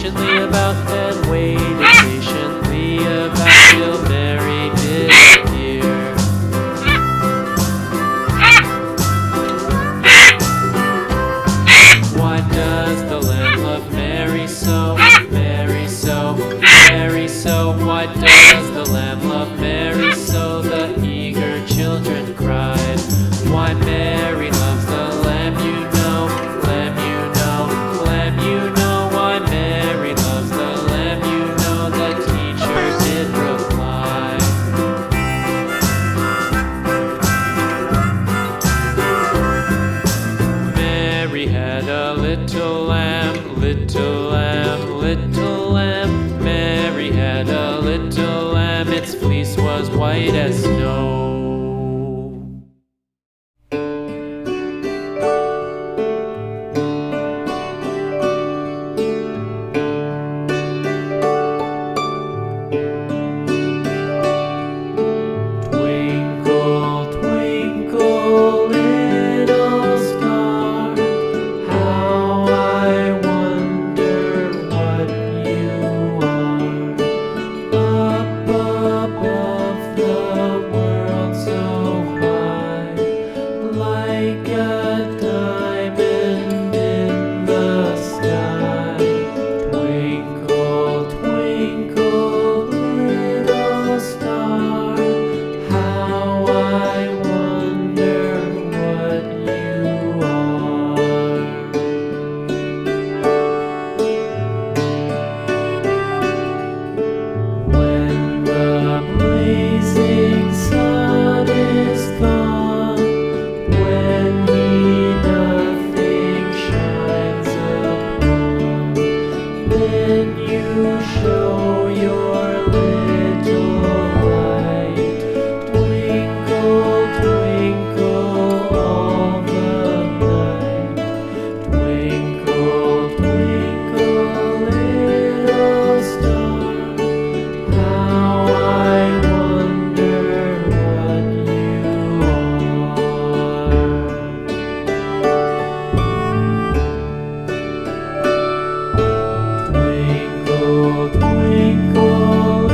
patiently about and waited patiently about till Mary did appear. Why does the lamb love Mary so? Mary so, Mary so. Why does the lamb love Mary so? The eager children cried. Why Mary loves the lamb, you know, lamb, you know, lamb, you know. Why Mary loves the lamb, you know, the teacher did reply. Mary had a little lamb, little lamb, little lamb. Mary had a little lamb, its fleece was white as snow. Twinkle, twinkle, little star, how I wonder what you are. Up above the world so high, like a diamond in the sky. Twinkle, twinkle, little star, how I wonder what you are. When the blazing sun is gone, when he nothing shines upon, then you show your little light. Twinkle, twinkle all the night. Twinkle, twinkle, little star, how I wonder what you are. Twinkle, twinkle,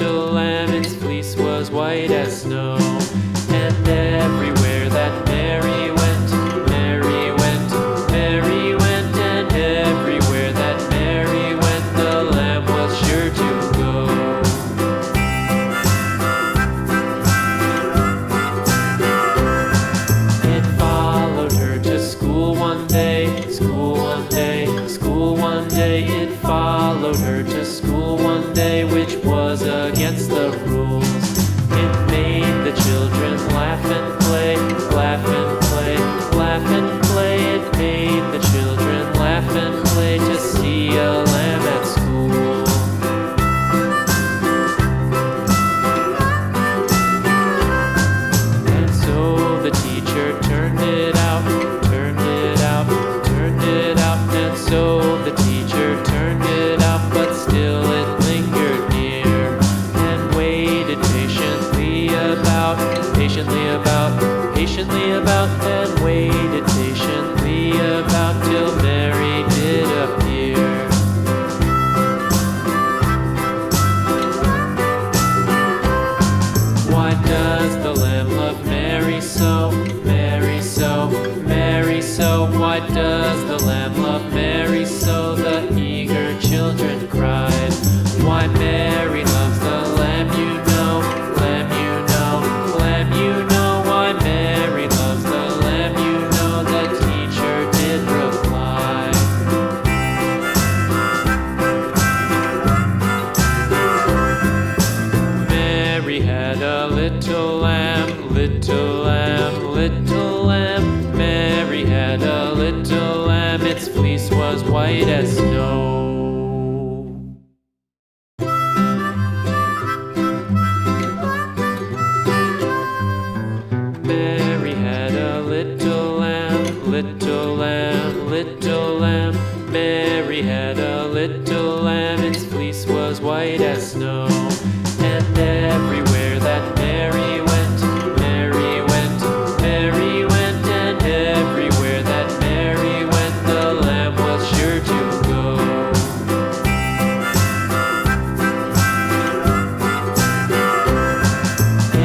little lamb, its fleece was white as snow. And everywhere that Mary went, Mary went, Mary went, and everywhere that Mary went, the lamb was sure to go. It followed her to school one day, school one day, school one day. It followed her to school one day, which was against the rules. It made the children laugh and play, laugh and play, laugh and play. It made the children laugh and play to see a lamb at school. And so the teacher turned it out, turned it out, turned it out. And so the teacher turned it out, but still it lingered near and waited patiently about, and waited patiently about till Mary did appear. Why does the lamb love Mary so, Mary so, Mary so? Why does the lamb love Mary so? The eager children cried. Why Mary loves the lamb, you know, lamb, you know, lamb, you know. Why Mary loves the lamb, you know, the teacher did reply. Mary had a little lamb, little lamb, little lamb. Mary had a little lamb, its fleece was white as snow. Mary had a little lamb, little lamb, little lamb. Mary had a little lamb, its fleece was white as snow. And everywhere that Mary went, Mary went, Mary went, and everywhere that Mary went, the lamb was sure to go.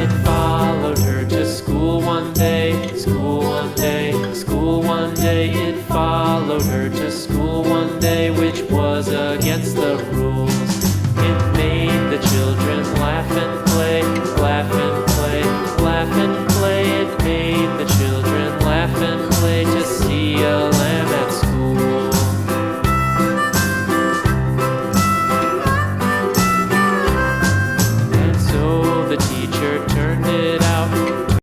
It followed her to school one day, school one day, school one day. It followed her to school one day, which was against the rules. It made the children laugh and